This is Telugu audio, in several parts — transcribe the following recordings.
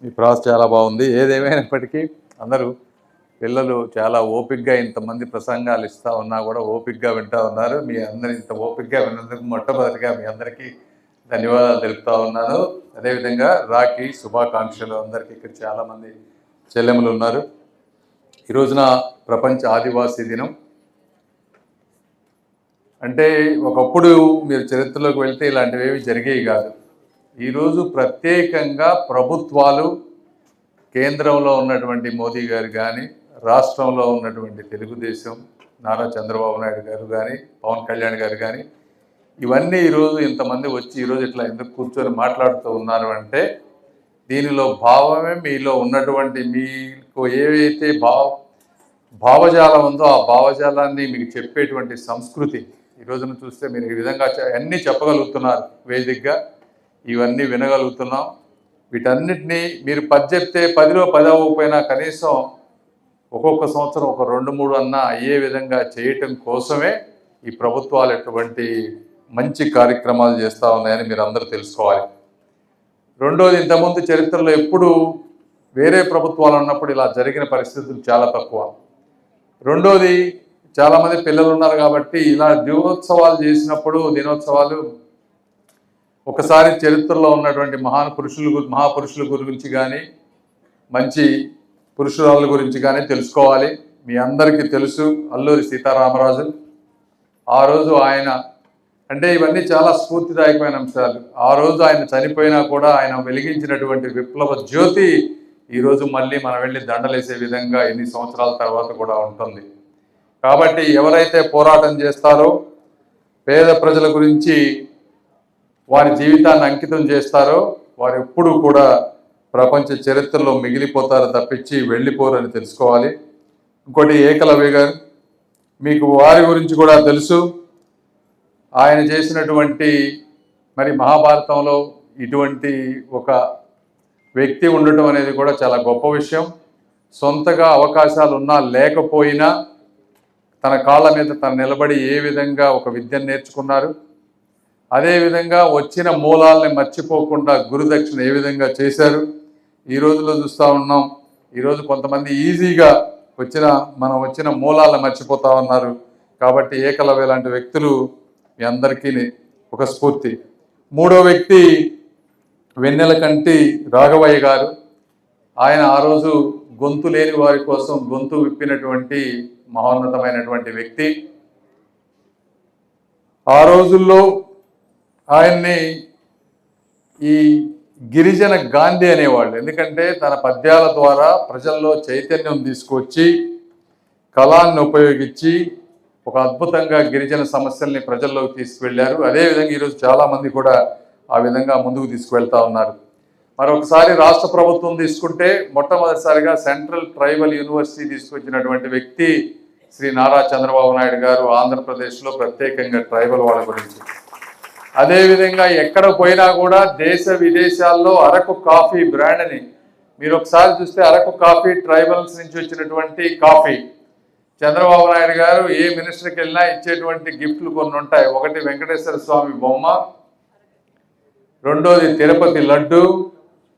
మీ ప్రాసెస్ చాలా బాగుంది. ఏదేమైనప్పటికీ అందరూ పిల్లలు చాలా ఓపికగా ఇంతమంది ప్రసంగాలు ఇస్తూ ఉన్నా కూడా ఓపికగా వింటూ ఉన్నారు. మీ అందరూ ఇంత ఓపికగా విన్నందుకు మొట్టమొదటిగా మీ అందరికీ ధన్యవాదాలు తెలుపుతా ఉన్నాను. అదేవిధంగా రాఖీ శుభాకాంక్షలు అందరికీ. ఇక్కడ చాలామంది చెల్లెములు ఉన్నారు. ఈ రోజున ప్రపంచ ఆదివాసీ దినం. అంటే ఒకప్పుడు మీరు చరిత్రలోకి వెళ్తే ఇలాంటివి ఏవి జరిగేవి కాదు. ఈరోజు ప్రత్యేకంగా ప్రభుత్వాలు, కేంద్రంలో ఉన్నటువంటి మోదీ గారు కానీ, రాష్ట్రంలో ఉన్నటువంటి తెలుగుదేశం నారా చంద్రబాబు నాయుడు గారు కానీ, పవన్ కళ్యాణ్ గారు కానీ, ఇవన్నీ ఈరోజు ఇంతమంది వచ్చి ఈరోజు ఇట్లా ఎందుకు కూర్చొని మాట్లాడుతూ ఉన్నారు అంటే, దీనిలో భావమే మీలో ఉన్నటువంటి మీకు ఏవైతే భావజాలం ఉందో ఆ భావజాలాన్ని మీకు చెప్పేటువంటి సంస్కృతి ఈ రోజున చూస్తే మీరు ఈ విధంగా అన్నీ చెప్పగలుగుతున్నారు వేదికగా. ఇవన్నీ వినగలుగుతున్నాం. వీటన్నిటినీ మీరు 10 చెప్తే 10లో 10 అవ్వకపోయినా కనీసం ఒక్కొక్క సంవత్సరం ఒక 2-3 అన్నా అయ్యే విధంగా చేయటం కోసమే ఈ ప్రభుత్వాలు ఎటువంటి మంచి కార్యక్రమాలు చేస్తూ ఉన్నాయని మీరు అందరూ తెలుసుకోవాలి. రెండోది, ఇంతకుముందు చరిత్రలో ఎప్పుడు వేరే ప్రభుత్వాలు ఉన్నప్పుడు ఇలా జరిగిన పరిస్థితులు చాలా తక్కువ. రెండోది, చాలామంది పిల్లలు ఉన్నారు కాబట్టి ఇలా దినోత్సవాలు ఒకసారి చరిత్రలో ఉన్నటువంటి మహాపురుషుల గురించి కానీ, మంచి పురుషురాళ్ళ గురించి కానీ తెలుసుకోవాలి. మీ అందరికీ తెలుసు అల్లూరి సీతారామరాజు. ఆ రోజు ఆయన అంటే ఇవన్నీ చాలా స్ఫూర్తిదాయకమైన అంశాలు. ఆ రోజు ఆయన చనిపోయినా కూడా ఆయన వెలిగించినటువంటి విప్లవ జ్యోతి ఈరోజు మళ్ళీ మనం వెళ్ళి దండలేసే విధంగా ఎన్ని సంవత్సరాల తర్వాత కూడా ఉంటుంది. కాబట్టి ఎవరైతే పోరాటం చేస్తారో, పేద ప్రజల గురించి వారి జీవితాన్ని అంకితం చేస్తారో వారు ఎప్పుడూ కూడా ప్రపంచ చరిత్రలో మిగిలిపోతారు తప్పించి వెళ్ళిపోరని తెలుసుకోవాలి. ఇంకోటి, ఏకలవ్య గారు, మీకు వారి గురించి కూడా తెలుసు. ఆయన చేసినటువంటి మరి మహాభారతంలో ఇటువంటి ఒక వ్యక్తి ఉండటం అనేది కూడా చాలా గొప్ప విషయం. సొంతగా అవకాశాలు ఉన్నా లేకపోయినా తన కాళ్ళ మీద తను నిలబడి ఏ విధంగా ఒక విద్యను నేర్చుకున్నారు, అదేవిధంగా వచ్చిన మూలాలని మర్చిపోకుండా గురుదక్షిణ ఏ విధంగా చేశారు. ఈ రోజుల్లో చూస్తూ ఉన్నాం. ఈరోజు కొంతమంది ఈజీగా మనం వచ్చిన మూలాలను మర్చిపోతూ ఉన్నారు. కాబట్టి ఏకలవ్య లాంటి వ్యక్తులు మీ అందరికీ ఒక స్ఫూర్తి. మూడో వ్యక్తి వెన్నెలకంటి రాఘవయ్య గారు. ఆయన ఆ రోజు గొంతు లేని వారి కోసం గొంతు విప్పినటువంటి మహోన్నతమైనటువంటి వ్యక్తి. ఆ రోజుల్లో ఆయన్ని ఈ గిరిజన గాంధీ అనేవాళ్ళు. ఎందుకంటే తన పద్యాల ద్వారా ప్రజల్లో చైతన్యం తీసుకొచ్చి కళాన్ని ఉపయోగించి ఒక అద్భుతంగా గిరిజన సమస్యల్ని ప్రజల్లోకి తీసుకువెళ్ళారు. అదేవిధంగా ఈరోజు చాలామంది కూడా ఆ విధంగా ముందుకు తీసుకువెళ్తా ఉన్నారు. మరొకసారి రాష్ట్ర ప్రభుత్వం తీసుకుంటే మొట్టమొదటిసారిగా సెంట్రల్ ట్రైబల్ యూనివర్సిటీ తీసుకొచ్చినటువంటి వ్యక్తి శ్రీ నారా చంద్రబాబు నాయుడు గారు. ఆంధ్రప్రదేశ్లో ప్రత్యేకంగా ట్రైబల్ వాళ్ళ గురించి. అదేవిధంగా ఎక్కడ పోయినా కూడా దేశ విదేశాల్లో అరకు కాఫీ బ్రాండ్ అని మీరు ఒకసారి చూస్తే అరకు కాఫీ ట్రైబల్స్ నుంచి వచ్చినటువంటి కాఫీ. చంద్రబాబు నాయుడు గారు ఏ మినిస్టర్కి వెళ్ళినా ఇచ్చేటువంటి గిఫ్ట్లు కొన్ని ఉంటాయి. ఒకటి వెంకటేశ్వర స్వామి బొమ్మ, రెండోది తిరుపతి లడ్డు,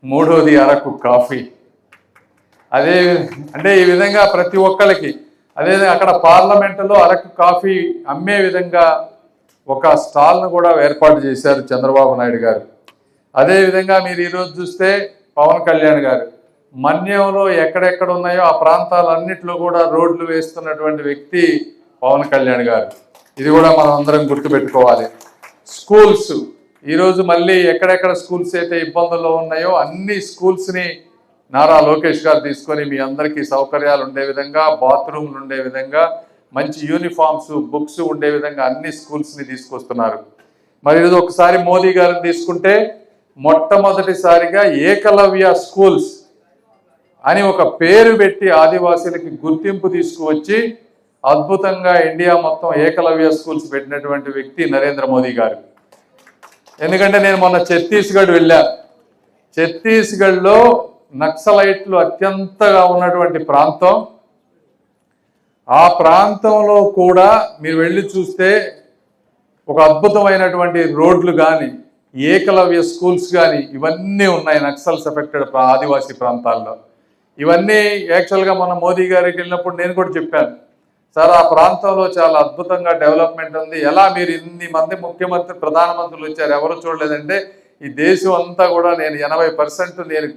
మూడోది అరకు కాఫీ. అదే అంటే ఈ విధంగా ప్రతి ఒక్కరికి అదేవిధంగా అక్కడ పార్లమెంటులో అరకు కాఫీ అమ్మే విధంగా ఒక స్టాల్ను కూడా ఏర్పాటు చేశారు చంద్రబాబు నాయుడు గారు. అదేవిధంగా మీరు ఈరోజు చూస్తే పవన్ కళ్యాణ్ గారు మన్యంలో ఎక్కడెక్కడ ఉన్నాయో ఆ ప్రాంతాలన్నింటిలో కూడా రోడ్లు వేస్తున్నటువంటి వ్యక్తి పవన్ కళ్యాణ్ గారు. ఇది కూడా మనం అందరం గుర్తుపెట్టుకోవాలి. స్కూల్స్ ఈరోజు మళ్ళీ ఎక్కడెక్కడ స్కూల్స్ అయితే ఇబ్బందుల్లో ఉన్నాయో అన్ని స్కూల్స్ని నారా లోకేష్ గారు తీసుకొని మీ అందరికీ సౌకర్యాలు ఉండే విధంగా, బాత్రూమ్లు ఉండే విధంగా, మంచి యూనిఫామ్స్, బుక్స్ ఉండే విధంగా అన్ని స్కూల్స్ని తీసుకొస్తున్నారు. మరి ఈరోజు ఒకసారి మోదీ గారిని తీసుకుంటే మొట్టమొదటిసారిగా ఏకలవ్య స్కూల్స్ అని ఒక పేరు పెట్టి ఆదివాసీలకి గుర్తింపు తీసుకువచ్చి అద్భుతంగా ఇండియా మొత్తం ఏకలవ్య స్కూల్స్ పెట్టినటువంటి వ్యక్తి నరేంద్ర మోదీ గారు. ఎందుకంటే నేను మొన్న ఛత్తీస్గఢ్ వెళ్ళా. ఛత్తీస్గఢ్లో నక్సలైట్లు అత్యంతగా ఉన్నటువంటి ప్రాంతం. ఆ ప్రాంతంలో కూడా మీరు వెళ్ళి చూస్తే ఒక అద్భుతమైనటువంటి రోడ్లు కానీ, ఏకలవ్య స్కూల్స్ కానీ ఇవన్నీ ఉన్నాయి నక్సల్స్ ఎఫెక్టెడ్ ఆదివాసీ ప్రాంతాల్లో. ఇవన్నీ యాక్చువల్గా మన మోదీ గారికి వెళ్ళినప్పుడు నేను కూడా చెప్పాను, సార్ ఆ ప్రాంతంలో చాలా అద్భుతంగా డెవలప్మెంట్ ఉంది, ఎలా మీరు ఇన్ని మంది ముఖ్యమంత్రి ప్రధానమంత్రులు వచ్చారు ఎవరు చూడలేదంటే, ఈ దేశం అంతా కూడా నేను 80% నేను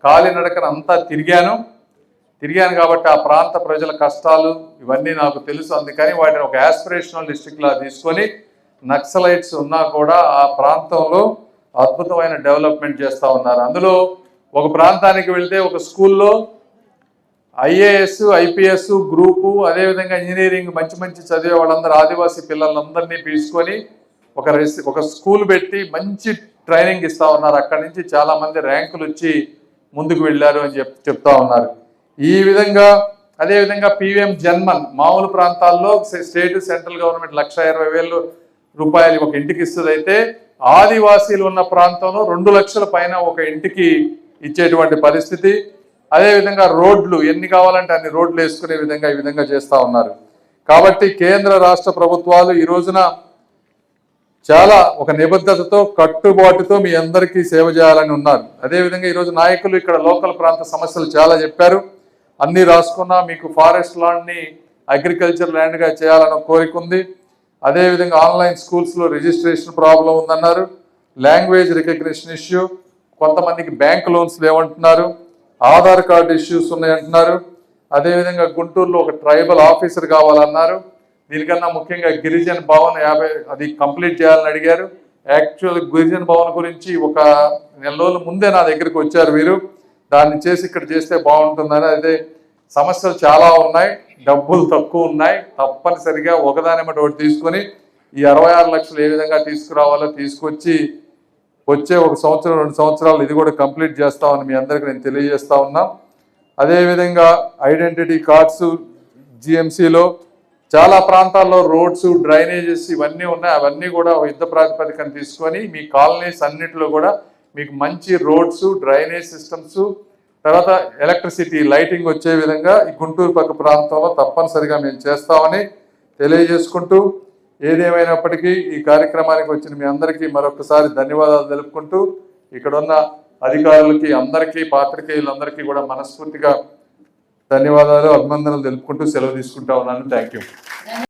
కాలినడకన అంతా తిరిగాను కాబట్టి ఆ ప్రాంత ప్రజల కష్టాలు ఇవన్నీ నాకు తెలుసు. అందుకని వాటిని ఒక యాస్పిరేషనల్ డిస్ట్రిక్ట్ లా తీసుకొని నక్సలైట్స్ ఉన్నా కూడా ఆ ప్రాంతంలో అద్భుతమైన డెవలప్మెంట్ చేస్తూ ఉన్నారు. అందులో ఒక ప్రాంతానికి వెళ్తే ఒక స్కూల్లో ఐఏఎస్ ఐపీఎస్ గ్రూపు, అదేవిధంగా ఇంజనీరింగ్ మంచి చదివే వాళ్ళందరూ ఆదివాసీ పిల్లలందరినీ తీసుకొని ఒక స్కూల్ పెట్టి మంచి ట్రైనింగ్ ఇస్తూ ఉన్నారు. అక్కడి నుంచి చాలామంది ర్యాంకులు వచ్చి ముందుకు వెళ్ళారు అని చెప్తా ఉన్నారు. ఈ విధంగా అదేవిధంగా పిఎం జన్మన్ మామూలు ప్రాంతాల్లో స్టేట్ సెంట్రల్ గవర్నమెంట్ 1,20,000 రూపాయలు ఒక ఇంటికి ఇస్తుంది. అయితే ఆదివాసీలు ఉన్న ప్రాంతంలో 2 లక్షల పైన ఒక ఇంటికి ఇచ్చేటువంటి పరిస్థితి. అదేవిధంగా రోడ్లు ఎన్ని కావాలంటే అన్ని రోడ్లు వేసుకునే విధంగా ఈ విధంగా చేస్తూ ఉన్నారు. కాబట్టి కేంద్ర రాష్ట్ర ప్రభుత్వాలు ఈ రోజున చాలా ఒక నిబద్ధతతో కట్టుబాటుతో మీ అందరికీ సేవ చేయాలని ఉన్నారు. అదేవిధంగా ఈరోజు నాయకులు ఇక్కడ లోకల్ ప్రాంత సమస్యలు చాలా చెప్పారు, అన్నీ రాసుకున్నా. మీకు ఫారెస్ట్ ల్యాండ్ని అగ్రికల్చర్ ల్యాండ్గా చేయాలని కోరిక ఉంది. అదేవిధంగా ఆన్లైన్ స్కూల్స్లో రిజిస్ట్రేషన్ ప్రాబ్లం ఉందన్నారు. లాంగ్వేజ్ రికగ్నిషన్ ఇష్యూ, కొంతమందికి బ్యాంక్ లోన్స్ లేవంటున్నారు. ఆధార్ కార్డు ఇష్యూస్ ఉన్నాయంటున్నారు. అదేవిధంగా గుంటూరులో ఒక ట్రైబల్ ఆఫీసర్ కావాలన్నారు. దీనికన్నా ముఖ్యంగా గిరిజన భవన్ 50 అది కంప్లీట్ చేయాలని అడిగారు. యాక్చువల్ గిరిజన భవన్ గురించి ఒక నెల రోజుల ముందే నా దగ్గరికి వచ్చారు వీరు, దాన్ని చేసి ఇక్కడ చేస్తే బాగుంటుందని. అదే సమస్యలు చాలా ఉన్నాయి, డబ్బులు తక్కువ ఉన్నాయి, తప్పనిసరిగా ఒకదానిమటి ఒకటి తీసుకొని ఈ 66 లక్షలు ఏ విధంగా తీసుకురావాలో తీసుకొచ్చి వచ్చే 1 సంవత్సరం 2 సంవత్సరాలు ఇది కూడా కంప్లీట్ చేస్తామని మీ అందరికీ నేను తెలియజేస్తా ఉన్నాం. అదేవిధంగా ఐడెంటిటీ కార్డ్స్ జిఎంసీలో చాలా ప్రాంతాల్లో రోడ్స్ డ్రైనేజెస్ ఇవన్నీ ఉన్నాయి. అవన్నీ కూడా యుద్ధ ప్రాతిపదికన తీసుకొని మీ కాలనీస్ అన్నింటిలో కూడా మీకు మంచి రోడ్స్ డ్రైనేజ్ సిస్టమ్స్ తర్వాత ఎలక్ట్రిసిటీ లైటింగ్ వచ్చే విధంగా ఈ గుంటూరు పక్క ప్రాంతంలో తప్పనిసరిగా మేము చేస్తామని తెలియజేసుకుంటూ, ఏదేమైనప్పటికీ ఈ కార్యక్రమానికి వచ్చిన మీ అందరికీ మరొకసారి ధన్యవాదాలు తెలుపుకుంటూ, ఇక్కడ ఉన్న అధికారులకి అందరికీ పాత్రికేయులందరికీ కూడా మనస్ఫూర్తిగా ధన్యవాదాలు అభినందనలు తెలుపుకుంటూ సెలవు తీసుకుంటా ఉన్నాను. Thank you.